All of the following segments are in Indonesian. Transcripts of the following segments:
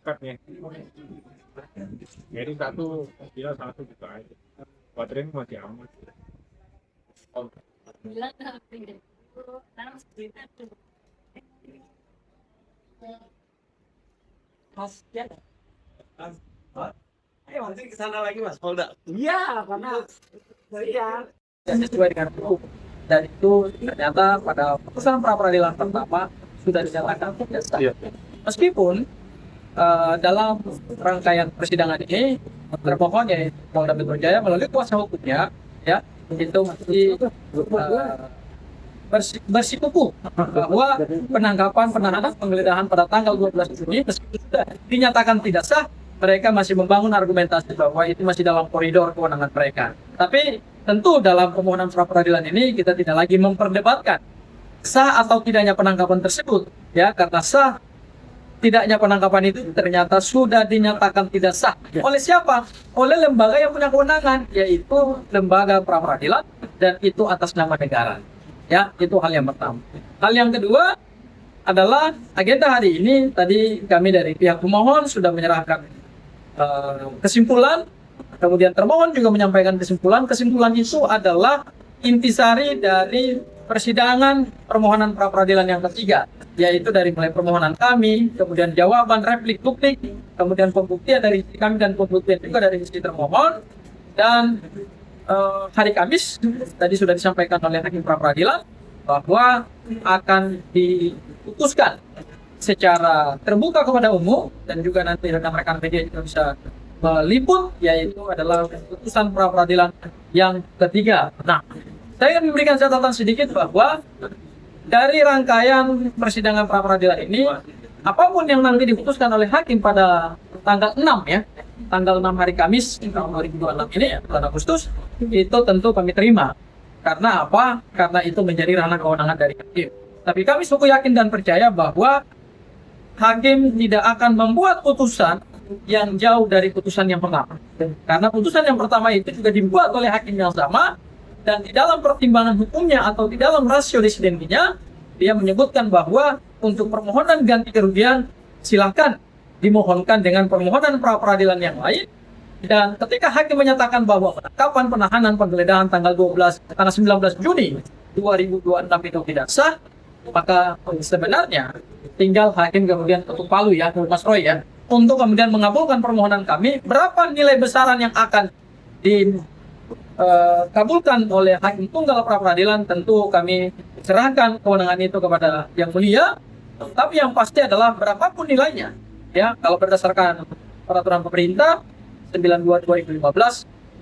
Cutnya. Jadi satu, dia satu gitu aja. Baterainya masih aman. Bilang tanam sejuta tuh. Mas, ya. Ayo nanti ke sana lagi Mas Polda. Iya, karena ya sesuai dengan hukum. Dan itu ternyata pada putusan pra peradilan pertama sudah dinyatakan tidak sah. Iya. Meskipun dalam rangkaian persidangan ini termohon yaitu Polda Metro Jaya melalui kuasa hukumnya ya itu masih bersikukuh bahwa penangkapan, penahanan, penggeledahan pada tanggal 12 Juni meskipun sudah dinyatakan tidak sah, mereka masih membangun argumentasi bahwa itu masih dalam koridor kewenangan mereka. Tapi tentu dalam permohonan pra peradilan ini kita tidak lagi memperdebatkan sah atau tidaknya penangkapan tersebut ya, karena sah tidaknya penangkapan itu ternyata sudah dinyatakan tidak sah. Oleh siapa? Oleh lembaga yang punya kewenangan, yaitu lembaga pra peradilan, dan itu atas nama negara. Ya, itu hal yang pertama. Hal yang kedua adalah agenda hari ini tadi kami dari pihak pemohon sudah menyerahkan kesimpulan, kemudian termohon juga menyampaikan kesimpulan. Kesimpulan itu adalah intisari dari persidangan permohonan pra peradilan yang ketiga, yaitu dari mulai permohonan kami, kemudian jawaban, replik, duplik, kemudian pembuktian dari sisi kami dan pembuktian juga dari sisi termohon. Dan hari Kamis tadi sudah disampaikan oleh hakim pra peradilan bahwa akan diputuskan secara terbuka kepada umum dan juga nanti rekan-rekan media juga bisa meliput, yaitu adalah putusan pra peradilan yang ketiga. Nah, saya ingin memberikan catatan sedikit bahwa dari rangkaian persidangan pra peradilan ini, apapun yang nanti diputuskan oleh hakim pada tanggal 6 ya, tanggal 6 hari Kamis tahun 2026 ini ya, bulan Agustus, itu tentu kami terima. Karena apa? Karena itu menjadi ranah kewenangan dari hakim. Tapi kami cukup yakin dan percaya bahwa hakim tidak akan membuat putusan yang jauh dari putusan yang pertama. Karena putusan yang pertama itu juga dibuat oleh hakim yang sama, dan di dalam pertimbangan hukumnya atau di dalam rasio desidendinya, dia menyebutkan bahwa untuk permohonan ganti kerugian silakan dimohonkan dengan permohonan pra peradilan yang lain. Dan ketika hakim menyatakan bahwa penangkapan, penahanan, penggeledahan tanggal 19 Juni 2026 itu tidak sah, maka sebenarnya tinggal hakim kemudian ketuk palu ya, Mas Roy ya, untuk kemudian mengabulkan permohonan kami. Berapa nilai besaran yang akan dikabulkan oleh hakim tunggal pra peradilan, tentu kami serahkan kewenangan itu kepada yang mulia. Tapi yang pasti adalah berapapun nilainya ya, kalau berdasarkan peraturan pemerintah 92/2015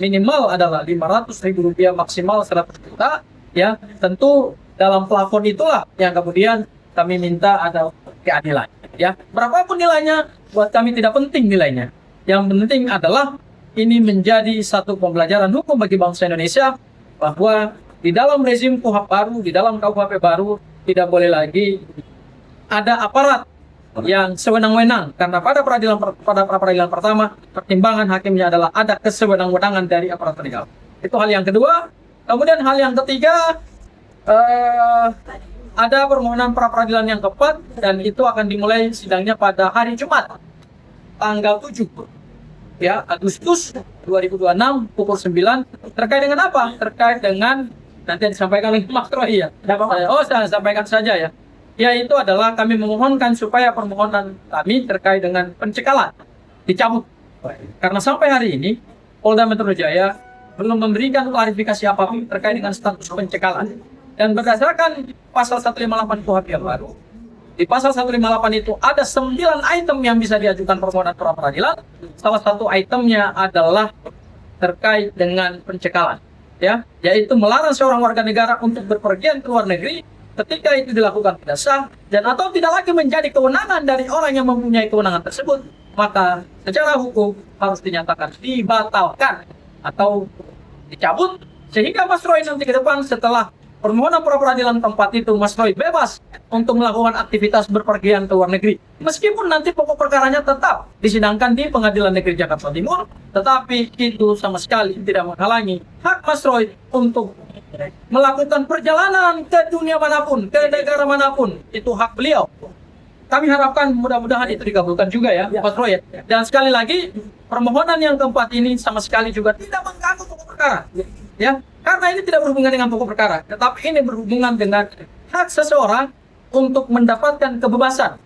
minimal adalah Rp500.000, maksimal Rp100 juta ya. Tentu dalam plafon itulah yang kemudian kami minta ada keadilan ya. Berapapun nilainya buat kami tidak penting nilainya. Yang penting adalah ini menjadi satu pembelajaran hukum bagi bangsa Indonesia bahwa di dalam rezim KUHP baru, di dalam KUHP baru tidak boleh lagi ada aparat yang sewenang-wenang, karena pada peradilan pertama pertimbangan hakimnya adalah ada kesewenang-wenangan dari aparat penegak. Itu hal yang kedua. Kemudian hal yang ketiga, ada permohonan pra peradilan yang keempat, dan itu akan dimulai sidangnya pada hari Jumat tanggal 7 ya, Agustus 2026 pukul 9. Terkait dengan apa? Terkait dengan nanti disampaikan oleh Mas Roy ya. Saya sampaikan saja ya. Yaitu adalah kami memohonkan supaya permohonan kami terkait dengan pencekalan dicabut. Karena sampai hari ini Polda Metro Jaya belum memberikan klarifikasi apapun terkait dengan status pencekalan. Dan berdasarkan pasal 158 KUHP yang baru, di pasal 158 itu ada 9 item yang bisa diajukan permohonan pra peradilan. Salah satu itemnya adalah terkait dengan pencekalan ya, yaitu melarang seorang warga negara untuk berpergian ke luar negeri ketika itu dilakukan tidak sah dan atau tidak lagi menjadi kewenangan dari orang yang mempunyai kewenangan tersebut, maka secara hukum harus dinyatakan dibatalkan atau dicabut, sehingga Mas Roy nanti ke depan setelah permohonan pra peradilan tempat itu, Mas Roy bebas untuk melakukan aktivitas berpergian ke luar negeri. Meskipun nanti pokok perkaranya tetap disidangkan di Pengadilan Negeri Jakarta Timur, tetapi itu sama sekali tidak menghalangi hak Mas Roy untuk melakukan perjalanan ke dunia manapun, ke negara manapun, itu hak beliau. Kami harapkan mudah-mudahan itu dikabulkan juga ya, Pak Roy. Dan sekali lagi, permohonan yang keempat ini sama sekali juga tidak mengganggu pokok perkara. Ya, karena ini tidak berhubungan dengan pokok perkara, tetapi ini berhubungan dengan hak seseorang untuk mendapatkan kebebasan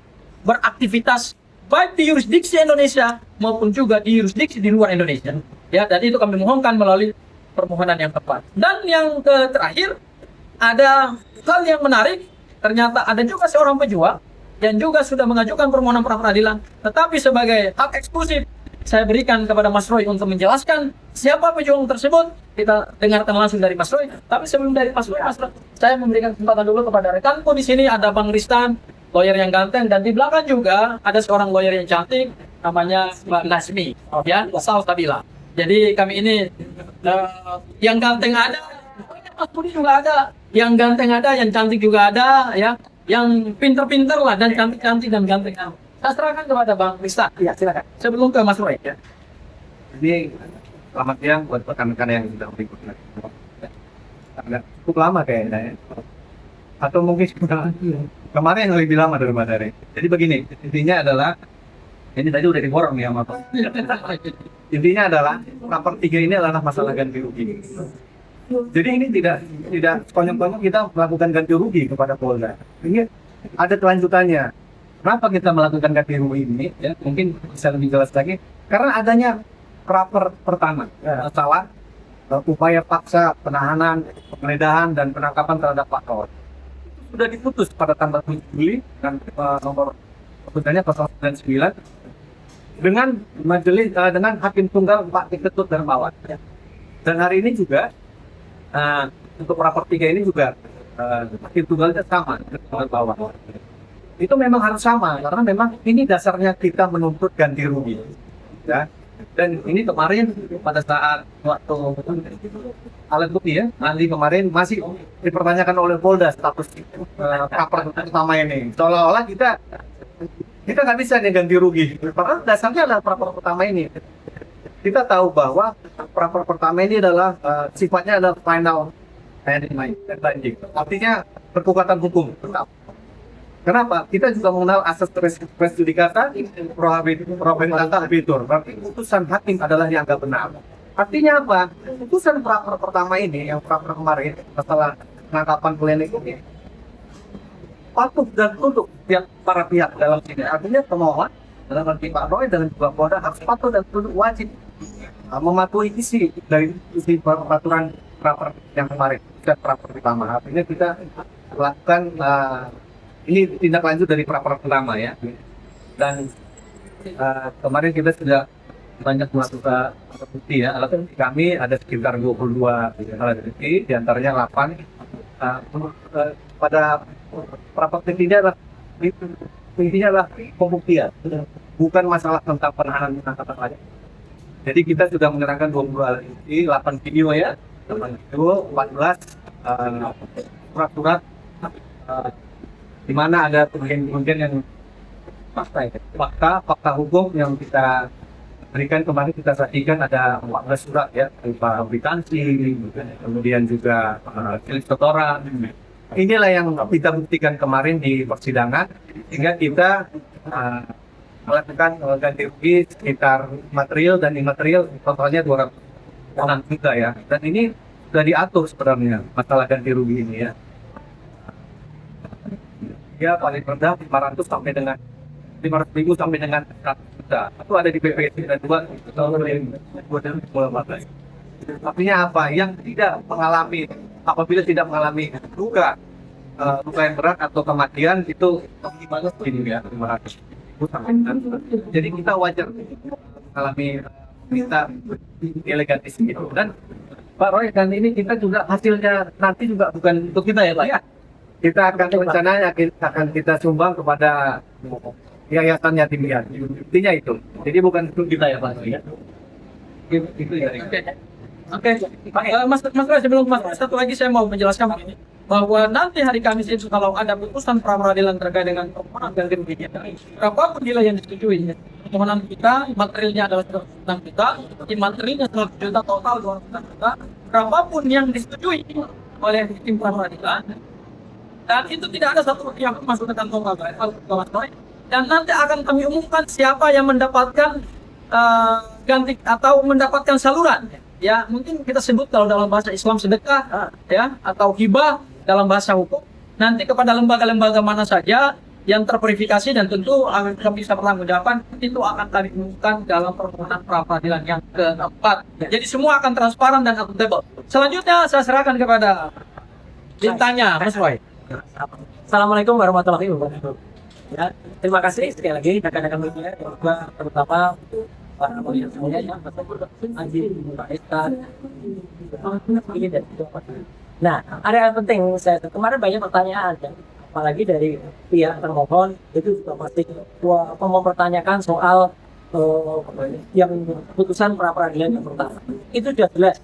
beraktivitas baik di yurisdiksi Indonesia maupun juga di yurisdiksi di luar Indonesia. Ya, dan itu kami mohonkan melalui permohonan yang tepat. Dan yang terakhir, ada hal yang menarik, ternyata ada juga seorang pejuang yang juga sudah mengajukan permohonan pra peradilan, tetapi sebagai hak eksklusif saya berikan kepada Mas Roy untuk menjelaskan siapa pejuang tersebut. Kita dengarkan langsung dari Mas Roy. Tapi sebelum dari Mas Roy, saya memberikan kesempatan dulu kepada rekanku di sini, ada Bang Ristan, lawyer yang ganteng, dan di belakang juga ada seorang lawyer yang cantik, namanya Mbak Nasmi, ya, Salsabila. Jadi kami ini yang ganteng ada, Mas Budi juga ada, yang ganteng ada, yang cantik juga ada, ya, yang pinter-pinter lah dan cantik-cantik dan ganteng. Saya serahkan kepada Bang Ristan. Iya, silakan. Sebelum ke Mas Roy, ya. Ini selamat siang buat rekan-rekan yang sudah berikut. Agak cukup lama kayaknya ya. Atau mungkin kemarin yang lebih lama daripada hari. Jadi begini, intinya adalah ini tadi udah diborong ya sama Pak. Intinya adalah rapor 3 ini adalah masalah ganti rugi. Jadi ini tidak konyol-konyol kita melakukan ganti rugi kepada Polda. Ini ada kelanjutannya. Kenapa kita melakukan ganti rugi ini? Ya, mungkin bisa lebih jelas lagi. Karena adanya rapor pertama, masalah upaya paksa penahanan, penggeledahan dan penangkapan terhadap Pak Roy. Sudah diputus pada tanggal 7 Juli dan nomor keputusannya 099 dengan majelis dengan hakim tunggal Pak Ketut Darmawan. Dan hari ini juga untuk rapor 3 ini juga hakim tunggalnya sama dengan bawah. Itu memang harus sama karena memang ini dasarnya kita menuntut ganti rugi. Ya. Dan ini kemarin pada saat waktu alat bukti ya, ahli kemarin masih dipertanyakan oleh Polda status rapor pertama ini. Seolah-olah kita nggak bisa nih ganti rugi. Padahal dasarnya adalah rapor pertama ini. Kita tahu bahwa rapor pertama ini adalah sifatnya adalah final and binding. Artinya berkekuatan hukum tetap. Kenapa? Kita juga mengenal asas res judicata, probabilitas habetur. Berarti putusan hakim adalah yang dianggap benar. Artinya apa? Putusan pra pertama ini, yang pra kemarin, masalah penangkapan klinik ini, patuh dan tunduk para pihak dalam sini. Artinya pemohon, dalam arti Pak Roy dan juga Polda harus patuh dan tunduk wajib mematuhi isi dari isi peraturan pra yang kemarin, pra pertama. Artinya kita lakukan ini tindak lanjut dari pra pertama ya. Dan kemarin kita sudah banyak melakukan alat bukti ya. Alat bukti kami ada sekitar 22 alat bukti, diantaranya 8. Pada pra pertama intinya adalah pembuktian, bukan masalah tentang penahanan penangkapan saja. Jadi kita sudah menyerahkan 22 alat bukti, 8 video ya, 8 video, 14 surat-surat di mana ada kemudian yang fakta hukum yang kita berikan kemarin, kita saksikan ada 14 surat ya, berupa kwitansi, kemudian juga rilis setoran. Inilah yang kita buktikan kemarin di persidangan, sehingga kita melakukan ganti rugi sekitar material dan imaterial totalnya 206 juta ya. Dan ini sudah diatur sebenarnya masalah ganti rugi ini ya. Ya paling rendah 500 sampai dengan 500.000 sampai dengan 100 juta. Itu ada di PP 92 tahun 2014. Artinya apa? Yang tidak mengalami, apabila tidak mengalami luka yang berat atau kematian itu gimana begini ya 500 sampai 100. Jadi kita wajar mengalami kita elegantis gitu. Dan Pak Roy, dan ini kita juga hasilnya nanti juga bukan untuk kita ya Pak ya. Kita akan rencananya akan kita sumbang kepada yayasan yatim piatu. Intinya itu. Jadi bukan untuk kita ya Pak. Itu ya. Oke. Mas Roy, sebelum Mas, satu lagi saya mau menjelaskan begini, bahwa nanti hari Kamis itu kalau ada putusan pra peradilan terkait dengan permohonan ganti rugi, berapapun nilai yang disetujui, permohonan kita materialnya adalah 106 juta, imaterialnya 100 juta, total 200 juta, berapapun yang disetujui oleh tim pra peradilan, dan itu tidak ada satu yang masuk ke kantong Bawaslu. Dan nanti akan kami umumkan siapa yang mendapatkan ganti atau mendapatkan saluran. Ya, mungkin kita sebut kalau dalam bahasa Islam sedekah, ya, atau hibah dalam bahasa hukum. Nanti kepada lembaga-lembaga mana saja yang terverifikasi dan tentu akan kami bisa pertanggungjawabkan, itu akan kami umumkan dalam permohonan pra peradilan yang keempat. Jadi semua akan transparan dan akuntabel. Selanjutnya saya serahkan kepada bintangnya, Mas Roy. Assalamualaikum warahmatullahi wabarakatuh. Ya, terima kasih sekali lagi rekan-rekan media, juga terutama para pemirsa semuanya yang Anji, Pak Esta, ini dan juga Pak. Nah, ada yang penting saya kemarin banyak pertanyaan, dan apalagi dari pihak termohon itu juga masih mempertanyakan soal yang putusan pra peradilan yang pertama. Itu sudah jelas.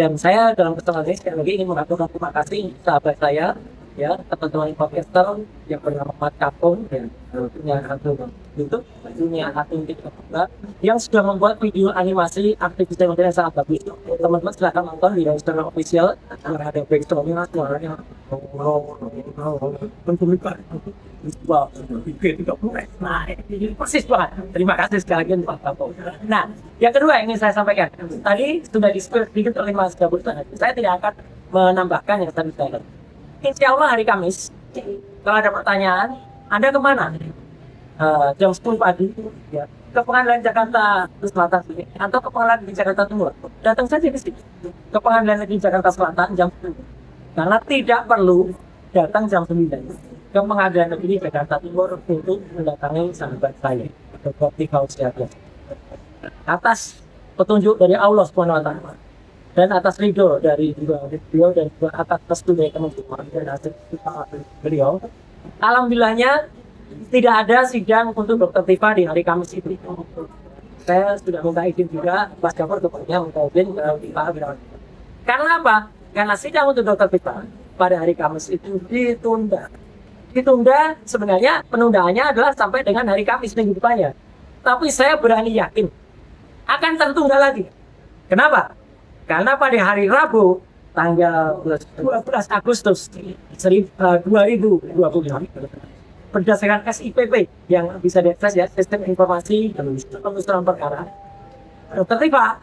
Dan saya dalam kesempatan ini sekali lagi ingin mengaturkan terima kasih sahabat saya, ya, teman-teman podcaster yang bernama Mat Kapung, ya, punya akun YouTube, punya akun TikTok juga, yang sudah membuat video animasi aktivis yang sangat bagus. Teman-teman silahkan nonton di channel official, yang ada backstory-nya, suaranya nah, ini persis banget. Terima kasih sekali lagi Pak Kapung. Nah, yang kedua yang ingin saya sampaikan, tadi sudah di-spill sedikit oleh Mas Gabur. Saya tidak akan menambahkan yang tadi saya. Insya Allah hari Kamis, kalau ada pertanyaan, Anda kemana? Jam 10 pagi, ya, ke Pengadilan Jakarta Selatan atau ke Pengadilan di Jakarta Timur. Datang saja ke sini, ke Pengadilan Negeri Jakarta Selatan jam 10. Karena tidak perlu datang jam 9 ke Pengadilan Negeri Jakarta Timur untuk mendatangi sahabat saya, Dr. Tika Usiaga. Atas petunjuk dari Allah SWT. Dan atas ridho dari beliau dan juga atas restu dari teman-teman dan hasil beliau, alhamdulillahnya tidak ada sidang untuk Dr. Tifa di hari Kamis itu. Saya sudah minta izin juga Mas Gafur kepada minta izin ke Tifa. Karena apa? Karena sidang untuk Dr. Tifa pada hari Kamis itu ditunda. Ditunda sebenarnya penundaannya adalah sampai dengan hari Kamis minggu depannya. Tapi saya berani yakin akan tertunda lagi. Kenapa? Karena pada hari Rabu tanggal 12 Agustus 2020 berdasarkan SIPP yang bisa diakses, ya, Sistem Informasi Penelusuran Perkara, Dr. Tifa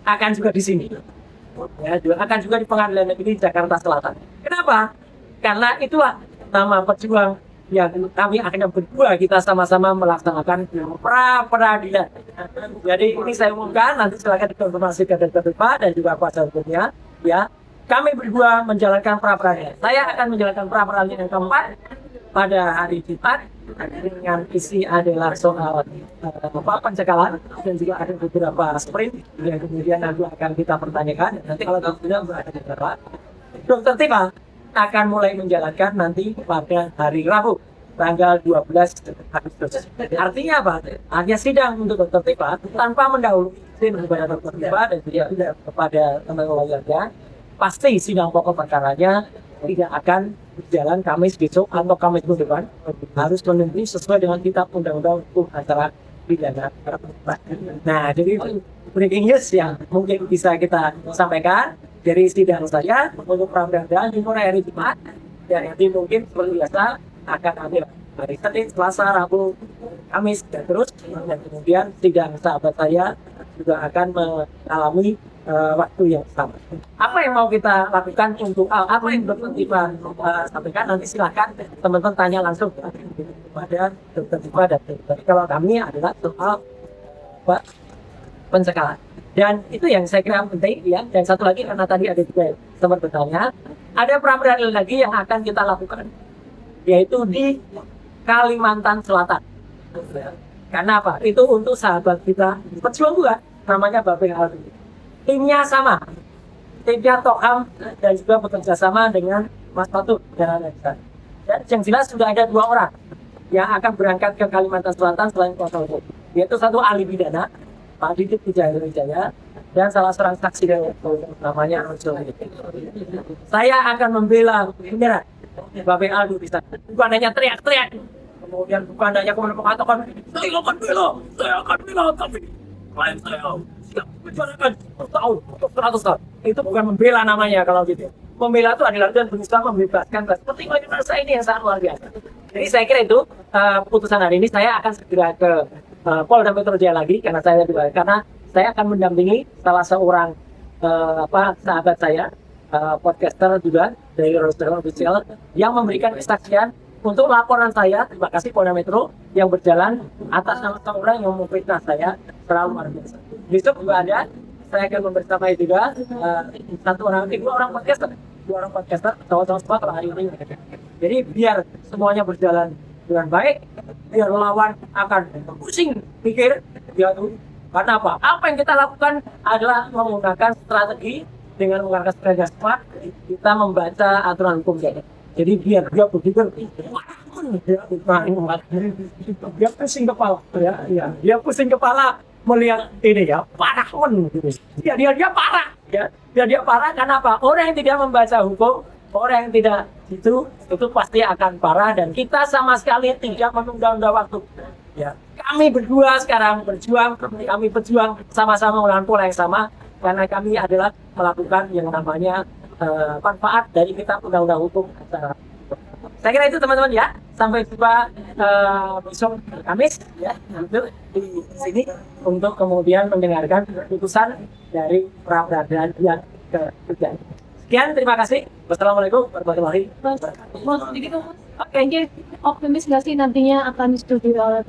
akan juga di sini, ya, akan juga di Pengadilan Negeri Jakarta Selatan. Kenapa? Karena itulah nama pejuang yang kami akan berdua kita sama-sama melaksanakan pra peradilan. Jadi ini saya umumkan, nanti silakan dikonfirmasi ke Dr. Tifa dan juga kuasa hukumnya, ya. Kami berdua menjalankan pra peradilan. Saya akan menjalankan pra peradilan yang keempat pada hari Jumat dengan isi adalah soal pencekalan dan juga ada beberapa sprint yang kemudian nanti akan kita pertanyakan. Nanti kalau sudah ada beberapa, Dr. Tifa akan mulai menjalankan nanti pada hari Rabu tanggal 12 Agustus. Artinya apa? Hanya sidang untuk Dr. Tifa tanpa mendahului kepada Dr. Tifa dan juga kepada teman-teman keluarga. Pasti sidang pokok perkaranya tidak akan berjalan Kamis besok atau Kamis minggu depan. Harus menunggu sesuai dengan kitab undang-undang hukum acara pidana. Nah, jadi itu breaking news yang mungkin bisa kita sampaikan dari sidang saya untuk pra peradilan di hari Jumat, dan nanti mungkin seperti biasa akan ada hari Senin, Selasa, Rabu, Kamis dan terus, dan kemudian sidang sahabat saya juga akan mengalami waktu yang sama. Apa yang mau kita lakukan untuk apa yang Dr. Tifa sampaikan, nanti silakan teman-teman tanya langsung kepada Dr. Tifa dan Dr. Kalau kami adalah soal pencekalan. Dan itu yang saya kira penting, ya. Dan satu lagi, karena tadi ada juga teman bertanya, ada pra peradilan lagi yang akan kita lakukan, yaitu di Kalimantan Selatan. Karena apa? Itu untuk sahabat kita pejuang juga, namanya Babeng Aldi. Timnya sama, timnya Toham dan juga bekerja sama dengan Mas Patut dan lain-lain. Dan yang jelas sudah ada 2 orang yang akan berangkat ke Kalimantan Selatan selain kuasa hukum, yaitu satu ahli pidana Pak Didit Wijaya, dan salah seorang saksi dari namanya Arsul. Saya akan membela beneran Babeng Aldi bisa. Bukan hanya teriak-teriak, kemudian bukan hanya mengatakan saya akan bela, tapi klien saya siap menjalankan tahun untuk 100 tahun. Itu bukan membela namanya kalau gitu. membela itu adalah dan berusaha membebaskan seperti saya ini yang sangat luar biasa. Jadi saya kira itu putusan hari ini saya akan segera ke Polda Metro Jaya lagi karena saya akan mendampingi salah seorang sahabat saya podcaster juga dari Roster Official yang memberikan kesaksian untuk laporan saya. Terima kasih Polda Metro yang berjalan atas nama seorang yang memfitnah saya terlalu luar biasa. Besok juga ada, saya akan membersamai juga dua orang podcaster sama-sama sepakat hari ini. Jadi biar semuanya berjalan dengan baik, biar lawan akan pusing pikir dia tuh. Karena apa? Apa yang kita lakukan adalah menggunakan strategi dengan menggunakan strategi smart, kita membaca aturan hukum jadi. Jadi biar dia berpikir, dia pusing kepala, dia pusing kepala melihat ini ya parah dia parah ya dia parah. Karena apa? Orang yang tidak membaca hukum, orang yang tidak itu pasti akan parah dan kita sama sekali tidak menunda-nunda waktu ya. Kami berdua sekarang kami berjuang sama-sama melawan pola yang sama karena kami adalah melakukan yang namanya manfaat dari kitab undang-undang hukum acara. Saya kira itu teman-teman ya. Sampai jumpa besok Kamis ya untuk di sini untuk kemudian mendengarkan putusan dari pra peradilan yang ketiga. Sekian, terima kasih. Wassalamualaikum warahmatullahi wabarakatuh. Mas, optimis nggak sih nantinya akan disetujui oleh